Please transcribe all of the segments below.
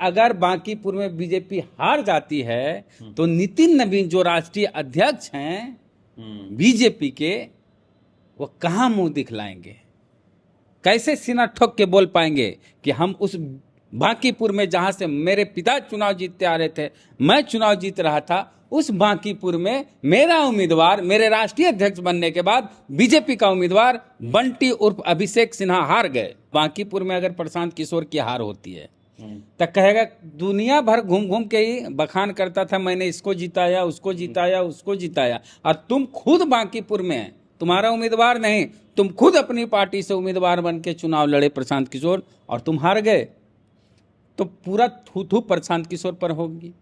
अगर बांकीपुर में बीजेपी हार जाती है तो नितिन नवीन जो राष्ट्रीय अध्यक्ष हैं बीजेपी के, वो कहां मुंह दिखलाएंगे, कैसे सीना ठोक के बोल पाएंगे कि हम उस बांकीपुर में जहां से मेरे पिता चुनाव जीतते आ रहे थे, मैं चुनाव जीत रहा था, उस बांकीपुर में मेरा उम्मीदवार मेरे राष्ट्रीय अध्यक्ष बनने के बाद बीजेपी का उम्मीदवार बंटी उर्फ अभिषेक सिन्हा हार गए। बांकीपुर में अगर प्रशांत किशोर की हार होती है तो कहेगा दुनिया भर घूम घूम के ही बखान करता था, मैंने इसको जिताया, उसको जिताया, उसको जिताया, और तुम खुद बांकीपुर में तुम्हारा उम्मीदवार नहीं, तुम खुद अपनी पार्टी से उम्मीदवार बन के चुनाव लड़े प्रशांत किशोर, और तुम हार गए, तो पूरा थू थू प्रशांत किशोर पर होगी,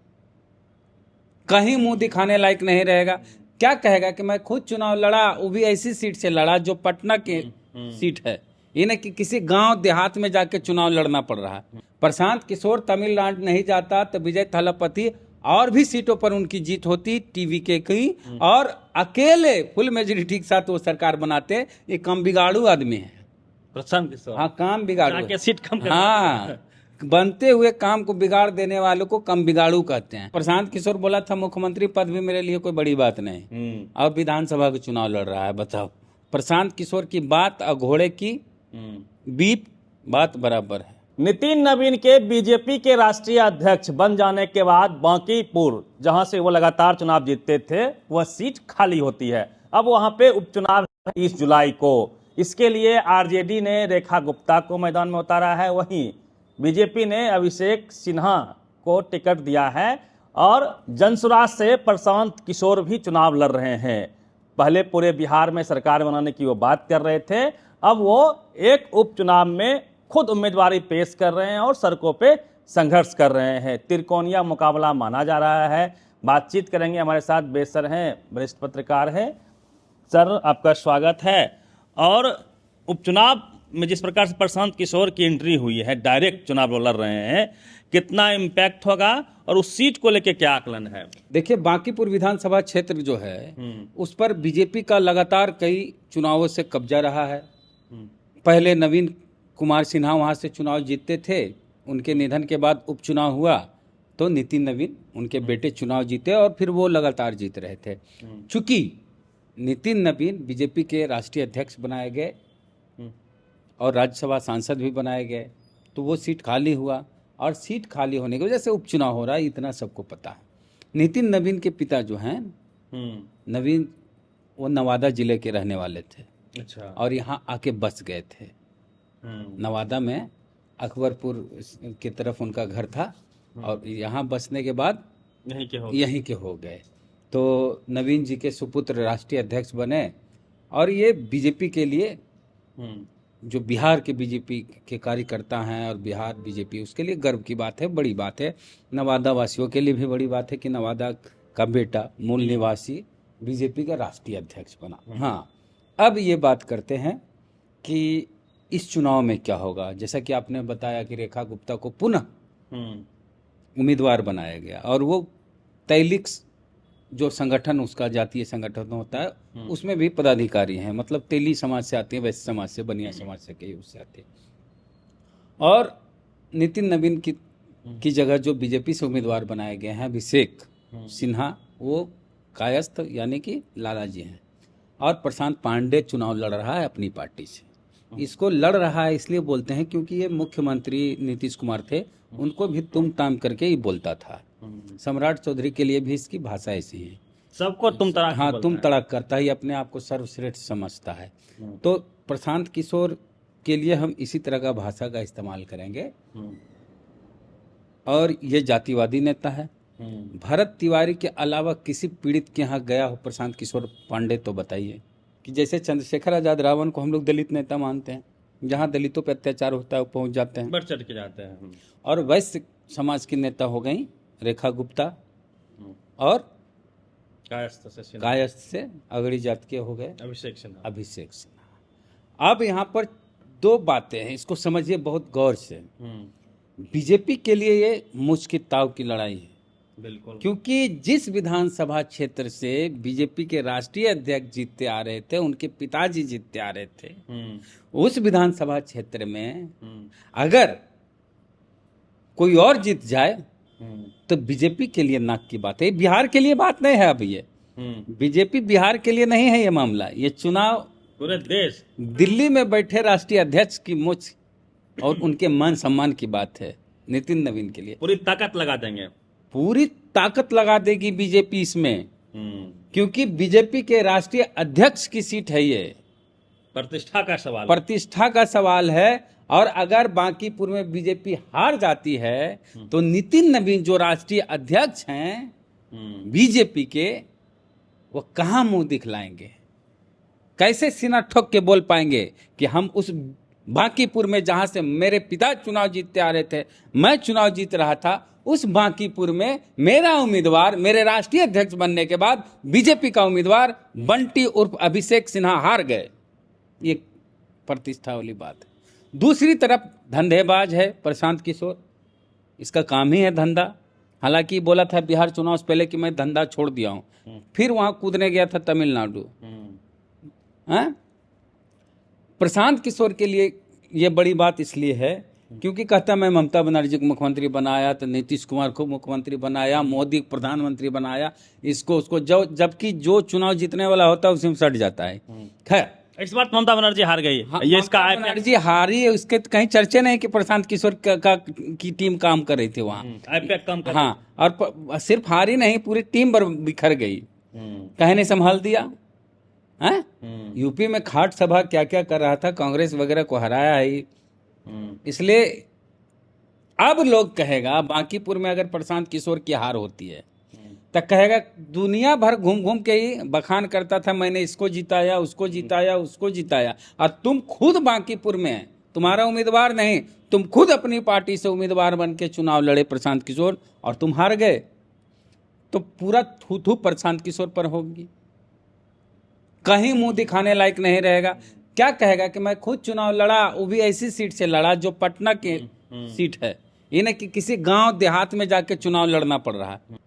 कहीं मुंह दिखाने लायक नहीं रहेगा। क्या कहेगा कि मैं खुद चुनाव लड़ा, वो भी ऐसी सीट से लड़ा जो पटना की सीट है, ये नहीं कि किसी गांव देहात में जाके चुनाव लड़ना पड़ रहा है। प्रशांत किशोर तमिलनाडु नहीं जाता तो विजय थालापति और भी सीटों पर उनकी जीत होती, टीवीके की, और अकेले फुल मेजोरिटी के साथ वो सरकार बनाते। ये कम बिगाड़ू आदमी है प्रशांत किशोर। हाँ, काम बिगाड़ू, सीट कम हाँ, बनते हुए काम को बिगाड़ देने वालों को कम बिगाड़ू कहते हैं। प्रशांत किशोर बोला था मुख्यमंत्री पद भी मेरे लिए कोई बड़ी बात नहीं, अब विधानसभा का चुनाव लड़ रहा है। बताओ, प्रशांत किशोर की बात और घोड़े की बीप बात बराबर है। नितिन नवीन के बीजेपी के राष्ट्रीय अध्यक्ष बन जाने के बाद बांकीपुर, जहां से वो लगातार चुनाव जीतते थे, वह सीट खाली होती है। अब वहां पे उपचुनाव 30 जुलाई को। इसके लिए आरजेडी ने रेखा गुप्ता को मैदान में उतारा है, वहीं बीजेपी ने अभिषेक सिन्हा को टिकट दिया है, और जनसुराज से प्रशांत किशोर भी चुनाव लड़ रहे हैं। पहले पूरे बिहार में सरकार बनाने की वो बात कर रहे थे, अब वो एक उपचुनाव में खुद उम्मीदवारी पेश कर रहे हैं और सड़कों पे संघर्ष कर रहे हैं। त्रिकोणीय मुकाबला माना जा रहा है। बातचीत करेंगे, हमारे साथ बेसर हैं, वरिष्ठ पत्रकार हैं। सर, आपका स्वागत है। और उपचुनाव में जिस प्रकार से प्रशांत किशोर की एंट्री हुई है, डायरेक्ट चुनाव लड़ रहे हैं, कितना इम्पैक्ट होगा और उस सीट को लेकर क्या आकलन है? देखिए, बांकीपुर विधानसभा क्षेत्र जो है उस पर बीजेपी का लगातार कई चुनावों से कब्जा रहा है। पहले नवीन कुमार सिन्हा वहां से चुनाव जीतते थे, उनके निधन के बाद उपचुनाव हुआ तो नितिन नवीन उनके बेटे चुनाव जीते, और फिर वो लगातार जीत रहे थे। चूंकि नितिन नवीन बीजेपी के राष्ट्रीय अध्यक्ष बनाए गए और राज्यसभा सांसद भी बनाए गए, तो वो सीट खाली हुआ, और सीट खाली होने की वजह से उपचुनाव हो रहा है, इतना सबको पता है। नितिन नवीन के पिता जो हैं नवीन, वो नवादा जिले के रहने वाले थे। अच्छा। और यहाँ आके बस गए थे। नवादा में अकबरपुर की तरफ उनका घर था, और यहाँ बसने के बाद यहीं के हो गए। तो नवीन जी के सुपुत्र राष्ट्रीय अध्यक्ष बने, और ये बीजेपी के लिए, जो बिहार के बीजेपी के कार्यकर्ता हैं और बिहार बीजेपी, उसके लिए गर्व की बात है, बड़ी बात है। नवादा वासियों के लिए भी बड़ी बात है कि नवादा का बेटा मूल निवासी बीजेपी का राष्ट्रीय अध्यक्ष बना। हाँ, अब ये बात करते हैं कि इस चुनाव में क्या होगा। जैसा कि आपने बताया कि रेखा गुप्ता को पुनः उम्मीदवार बनाया गया, और वो तैलिक्स जो संगठन, उसका जातीय संगठन होता है, उसमें भी पदाधिकारी हैं, मतलब तेली समाज से आते हैं, वैश्य समाज से, बनिया समाज से, कई उससे आते हैं। और नितिन नवीन की जगह जो बीजेपी से उम्मीदवार बनाए गए हैं अभिषेक सिन्हा, वो कायस्थ यानी कि लाला जी हैं, और प्रशांत पांडे चुनाव लड़ रहा है अपनी पार्टी से। इसको लड़ रहा है इसलिए बोलते हैं क्योंकि ये मुख्यमंत्री नीतीश कुमार थे, उनको भी तुम ताम करके ही बोलता था। सम्राट चौधरी के लिए भी इसकी भाषा ऐसी है, सबको तुम तड़ाक। हाँ, तुम तड़ाक करता ही, अपने आप को सर्वश्रेष्ठ समझता है। तो प्रशांत किशोर के लिए हम इसी तरह का भाषा का इस्तेमाल करेंगे। और ये जातिवादी नेता है। भरत तिवारी के अलावा किसी पीड़ित के यहाँ गया हो प्रशांत किशोर पांडे तो बताइए। कि जैसे चंद्रशेखर आजाद रावण को हम लोग दलित नेता मानते हैं, जहाँ दलितों पर अत्याचार होता है वो पहुंच जाते हैं, बढ़ चढ़ के जाते हैं। और वैश्य समाज की नेता हो गई रेखा गुप्ता, और कायस्थ से अगड़ी जात के हो गए अभिषेक सिन्हा। अब यहाँ पर दो बातें हैं, इसको समझिए बहुत गौर से। बीजेपी के लिए ये मुश्किल ताव की लड़ाई है, बिल्कुल, क्योंकि जिस विधानसभा क्षेत्र से बीजेपी के राष्ट्रीय अध्यक्ष जीतते आ रहे थे, उनके पिताजी जीतते आ रहे थे, उस विधानसभा क्षेत्र में अगर कोई और जीत जाए तो बीजेपी के लिए नाक की बात है, बिहार के लिए बात नहीं है। अब ये बीजेपी बिहार के लिए नहीं है ये मामला, ये चुनाव पूरे देश, दिल्ली में बैठे राष्ट्रीय अध्यक्ष की मुझ और उनके मान सम्मान की बात है। नितिन नवीन के लिए पूरी ताकत लगा देंगे, पूरी ताकत लगा देगी बीजेपी इसमें, क्योंकि बीजेपी के राष्ट्रीय अध्यक्ष की सीट है ये, प्रतिष्ठा का सवाल, प्रतिष्ठा का सवाल है। और अगर बांकीपुर में बीजेपी हार जाती है तो नितिन नवीन जो राष्ट्रीय अध्यक्ष हैं बीजेपी के, वो कहां मुंह दिखलाएंगे, कैसे सीना ठोक के बोल पाएंगे कि हम उस बांकीपुर में जहां से मेरे पिता चुनाव जीतते आ रहे थे, मैं चुनाव जीत रहा था, उस बांकीपुर में मेरा उम्मीदवार मेरे राष्ट्रीय अध्यक्ष बनने के बाद बीजेपी का उम्मीदवार बंटी उर्फ अभिषेक सिन्हा हार गए। ये प्रतिष्ठा वाली बात है। दूसरी तरफ धंधेबाज है प्रशांत किशोर, इसका काम ही है धंधा। हालांकि बोला था बिहार चुनाव से पहले कि मैं धंधा छोड़ दिया हूं, फिर वहां कूदने गया था तमिलनाडु। प्रशांत किशोर के लिए ये बड़ी बात इसलिए है क्योंकि कहता मैं ममता बनर्जी को मुख्यमंत्री बनाया, तो नीतीश कुमार को मुख्यमंत्री बनाया, मोदी को प्रधानमंत्री बनाया, इसको उसको, जबकि जो चुनाव जीतने वाला होता है उसी में सट जाता है। खैर इस बार ममता बनर्जी हार गई। ये इसका बनर्जी हारी है, उसके कहीं चर्चे नहीं कि प्रशांत किशोर की टीम काम कर रही थी वहाँ, काम कर हाँ, और सिर्फ हारी नहीं, पूरी टीम बिखर गई, कहने संभाल दिया है। यूपी में खाट सभा क्या क्या कर रहा था, कांग्रेस वगैरह को हराया ही। इसलिए अब लोग कहेगा बांकीपुर में अगर प्रशांत किशोर की हार होती है तो कहेगा दुनिया भर घूम घूम के ही बखान करता था, मैंने इसको जिताया, उसको जिताया, उसको जिताया, और तुम खुद बांकीपुर में, तुम्हारा उम्मीदवार नहीं, तुम खुद अपनी पार्टी से उम्मीदवार बन के चुनाव लड़े प्रशांत किशोर और तुम हार गए, तो पूरा थू थू प्रशांत किशोर पर होगी, कहीं मुंह दिखाने लायक नहीं रहेगा। क्या कहेगा कि मैं खुद चुनाव लड़ा, वो भी ऐसी सीट से लड़ा जो पटना की सीट है, ये नहीं कि किसी गांव देहात में जाके चुनाव लड़ना पड़ रहा है।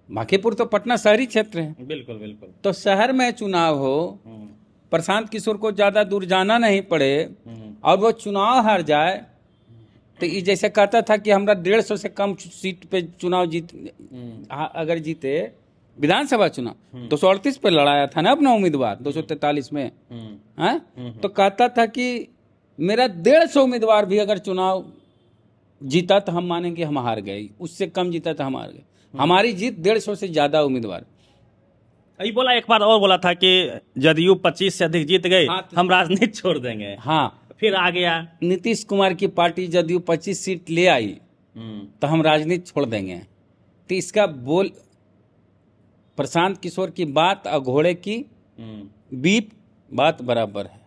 बांकीपुर तो पटना शहरी क्षेत्र है, बिल्कुल बिल्कुल, तो शहर में चुनाव हो, प्रशांत किशोर को ज्यादा दूर जाना नहीं पड़े और वो चुनाव हार जाए, तो ये जैसे कहता था कि हमरा 150 से कम सीट पे चुनाव अगर जीते विधानसभा चुनाव 238 पे लड़ाया था ना अपना उम्मीदवार 243 में, तो कहता था कि मेरा 150 उम्मीदवार भी अगर चुनाव जीता तो हम मानेंगे हम हार गए, उससे कम जीता तो हम हार गए, हमारी जीत 150 से ज्यादा उम्मीदवार। ये बोला, एक बार और बोला था कि जदयू 25 से अधिक जीत गई, हम राजनीति छोड़ देंगे। हाँ, फिर आ गया नीतीश कुमार की पार्टी जदयू 25 सीट ले आई तो हम राजनीति छोड़ देंगे। तो इसका बोल प्रशांत किशोर की बात और घोड़े की बीप बात बराबर है,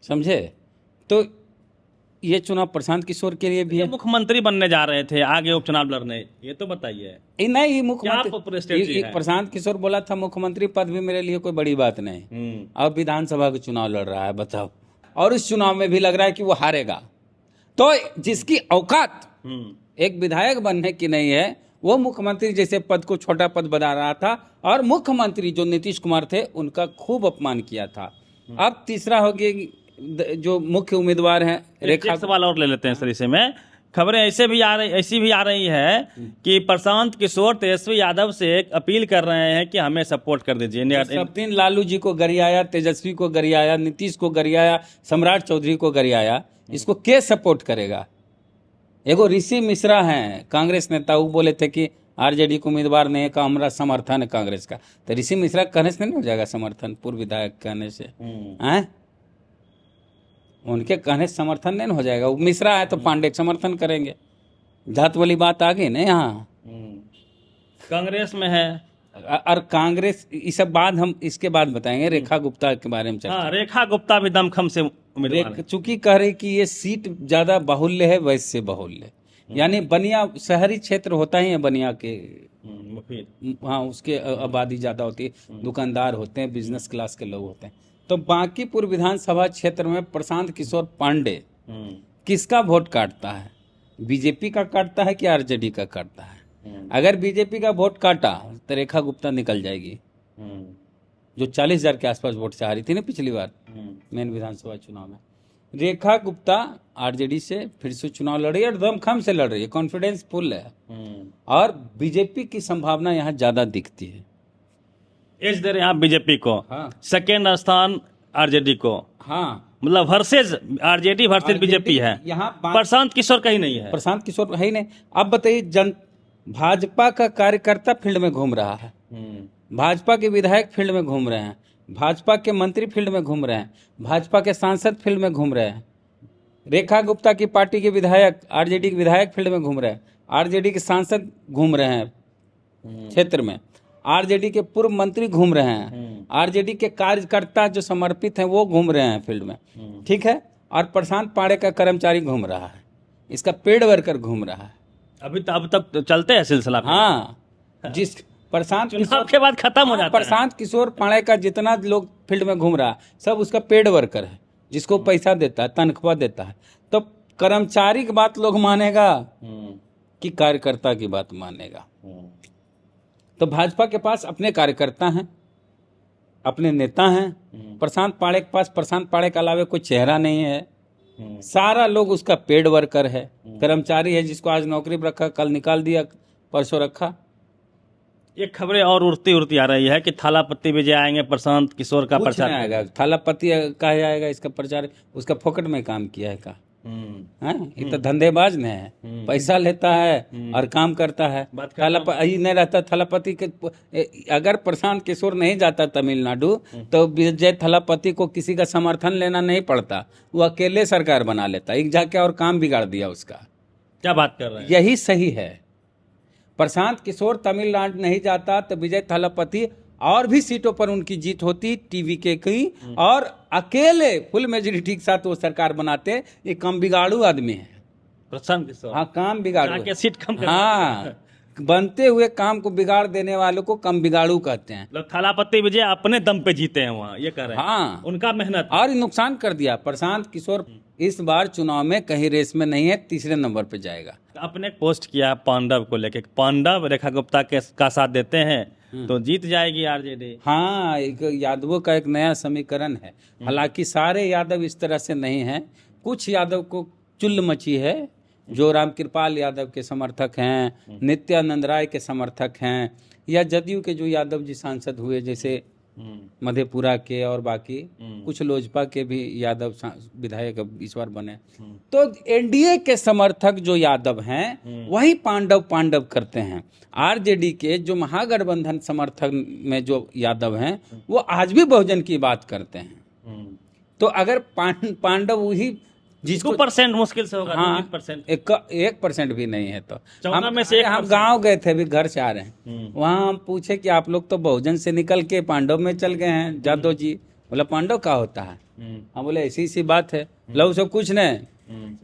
समझे। तो ये चुनाव प्रशांत किशोर के लिए भी है। मुख्यमंत्री बनने जा रहे थे आगे उपचुनाव लड़ने, ये तो बताइए। नहीं, मुख्यमंत्री प्रशांत किशोर बोला था मुख्यमंत्री पद भी मेरे लिए कोई बड़ी बात नहीं, अब विधानसभा का चुनाव लड़ रहा है, बताओ, और इस चुनाव में भी लग रहा है कि वो हारेगा। तो जिसकी औकात एक विधायक बनने की नहीं है, वो मुख्यमंत्री जैसे पद को छोटा पद बना रहा था, और मुख्यमंत्री जो नीतीश कुमार थे उनका खूब अपमान किया था। अब तीसरा हो गया जो मुख्य उम्मीदवार हैं रेखा। सवाल और ले लेते हैं सर, इसे में खबरें ऐसी भी आ रही है कि प्रशांत किशोर तेजस्वी यादव से एक अपील कर रहे हैं कि हमें सपोर्ट कर दीजिए। सब दिन लालू जी को गरियाया, तेजस्वी को गरियाया, नीतीश को गरियाया, सम्राट चौधरी को गरियाया, इसको के सपोर्ट करेगा। एगो ऋषि मिश्रा हैं कांग्रेस नेता, वो बोले थे कि आरजेडी को उम्मीदवार नहीं का हमारा समर्थन है कांग्रेस का, तो ऋषि मिश्रा कहने से नहीं हो जाएगा समर्थन, पूर्व विधायक कहने से उनके कहने से समर्थन नहीं हो जाएगा। वो मिश्रा है तो पांडे समर्थन करेंगे, जात वाली बात आ गई ना यहाँ। कांग्रेस में है और कांग्रेस, ये सब बात हम इसके बाद बताएंगे। रेखा गुप्ता के बारे में चर्चा। रेखा गुप्ता भी दमखम से उम्मीदवार, चूंकि कह रही कि ये सीट ज्यादा बाहुल्य है, वैसे बाहुल्य, यानी बनिया शहरी क्षेत्र होता ही है, बनिया के हाँ उसके आबादी ज्यादा होती है, दुकानदार होते हैं, बिजनेस क्लास के लोग होते हैं। तो बांकीपुर विधानसभा क्षेत्र में प्रशांत किशोर पांडे किसका वोट काटता है, बीजेपी का काटता है कि आरजेडी का काटता है? अगर बीजेपी का वोट काटा तो रेखा गुप्ता निकल जाएगी, जो 40,000 के आसपास वोट से हारी थी ना पिछली बार मेन विधानसभा चुनाव में। रेखा गुप्ता आरजेडी से फिर से चुनाव लड़ रही है और दमखम से लड़ रही है, कॉन्फिडेंस फुल है। और बीजेपी की संभावना यहाँ ज्यादा दिखती है। एज दे रहे हैं आप बीजेपी को। हाँ। सेकेंड स्थान आरजेडी को। हाँ, मतलब वर्सेज आरजेडी वर्सेज बीजेपी है। यहाँ प्रशांत किशोर कहीं नहीं है। प्रशांत किशोर है ही नहीं। अब बताइए, भाजपा का कार्यकर्ता फील्ड में घूम रहा है, भाजपा के विधायक फील्ड में घूम रहे हैं, भाजपा के मंत्री फील्ड में घूम रहे हैं, भाजपा के सांसद फील्ड में घूम रहे हैं, रेखा गुप्ता की पार्टी के विधायक, आरजेडी के विधायक फील्ड में घूम रहे हैं, आरजेडी के सांसद घूम रहे हैं क्षेत्र में, आरजेडी के पूर्व मंत्री घूम रहे हैं, आरजेडी के कार्यकर्ता जो समर्पित हैं वो घूम रहे हैं फील्ड में, ठीक है। और प्रशांत पांडे का कर्मचारी घूम रहा है, इसका पेड वर्कर घूम रहा है। अभी तो अब तक चलते हैं सिलसिला। हाँ, जिस प्रशांत चुनाव के बाद खत्म हो जाता है। प्रशांत किशोर पांडे का जितना लोग फील्ड में घूम रहा है सब उसका पेड वर्कर है, जिसको पैसा देता है, तनख्वाह देता है। तो कर्मचारी की बात लोग मानेगा कि कार्यकर्ता की बात मानेगा? तो भाजपा के पास अपने कार्यकर्ता हैं, अपने नेता हैं। प्रशांत पांडे के पास प्रशांत पांडे के अलावा कोई चेहरा नहीं है, सारा लोग उसका पेड वर्कर है, कर्मचारी है, जिसको आज नौकरी पर रखा, कल निकाल दिया, परसों रखा। ये खबरें और उड़ती आ रही है कि थालापति विजय आएंगे, प्रशांत किशोर का प्रचार आएगा। थालापति कहा जाएगा, इसका प्रचार उसका फोकट में काम किया है का? ये तो धंधेबाज ने है, पैसा लेता है और काम करता है। थालापति नहीं रहता थालापति के। अगर प्रशांत किशोर नहीं जाता तमिलनाडु तो विजय थालापति को किसी का समर्थन लेना नहीं पड़ता, वो अकेले सरकार बना लेता। एक जाके और काम बिगाड़ दिया उसका। क्या बात कर रहे हैं? यही सही है। प्रशांत किशोर तमिलनाडु नहीं जाता तो विजय थालापति और भी सीटों पर उनकी जीत होती, टीवी के की, और अकेले फुल मेजोरिटी के साथ वो सरकार बनाते। ये कम बिगाड़ू आदमी है प्रशांत किशोर। हाँ, काम बिगाड़ू, सीट कम कर। हाँ, बनते हुए काम को बिगाड़ देने वालों को कम बिगाड़ू कहते हैं। मतलब थालापति विजय अपने दम पे जीते हैं वहाँ, ये कह रहे हैं। हाँ, उनका मेहनत और नुकसान कर दिया। प्रशांत किशोर इस बार चुनाव में कहीं रेस में नहीं है, तीसरे नंबर पे जाएगा। आपने पोस्ट किया पांडव को लेके, पांडव रेखा गुप्ता का साथ देते हैं तो जीत जाएगी आरजेडी। हाँ, एक यादवों का एक नया समीकरण है। हालांकि सारे यादव इस तरह से नहीं हैं, कुछ यादव को चुल्ल मची है, जो रामकृपाल यादव के समर्थक हैं, नित्यानंद राय के समर्थक हैं, या जदयू के जो यादव जी सांसद हुए, जैसे मधेपुरा के और बाकी कुछ लोजपा के भी यादव विधायक इस बार बने। तो एनडीए के समर्थक जो यादव हैं वही पांडव पांडव करते हैं। आरजेडी के जो महागठबंधन समर्थक में जो यादव हैं वो आज भी बहुजन की बात करते हैं। तो अगर पांडव वही जिसको परसेंट मुश्किल से होगा। हाँ, 1% भी नहीं है। तो हम से गांव गए थे, अभी घर से आ रहे हैं, वहाँ हम पूछे कि आप लोग तो बहुजन से निकल के पांडव में चल गए हैं, जादव जी। बोला पांडव क्या होता है? हम बोले ऐसी सी बात है। लव सब कुछ नहीं।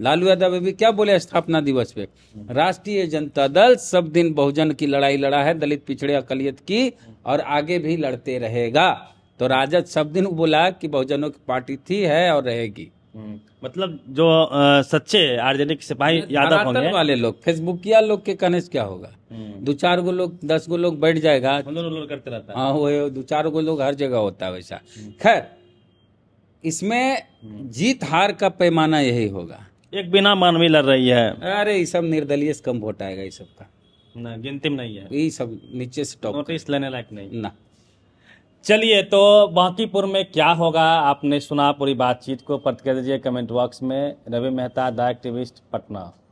लालू यादव अभी क्या बोले स्थापना दिवस पे, राष्ट्रीय जनता दल सब दिन बहुजन की लड़ाई लड़ा है, दलित पिछड़े अकलियत की, और आगे भी लड़ते रहेगा। तो राजद सब दिन बोला कि बहुजनों की पार्टी थी, है और रहेगी। मतलब जो सच्चे आरजेडी के सिपाही यादव होंगे वाले लोग, फेसबुकिया लोग के कहने से क्या होगा? 2-4 गो लोग, 10 गो लोग बैठ जाएगा, करते रहता है। हाँ, वो 2-4 गो लोग हर जगह होता है वैसा। खैर, इसमें जीत हार का पैमाना यही होगा। एक बिना मानवी लड़ रही है। अरे ये सब निर्दलीय से कम वोट आएगा, ये सब का गिनती में नहीं है, ये सब नीचे से टॉप, नोटिस लेने लायक नहीं ना। चलिए, तो बांकीपुर में क्या होगा आपने सुना पूरी बातचीत को, प्रतिक्रिया दीजिए कमेंट बॉक्स में। Ravi Mehta, the activist, Patna.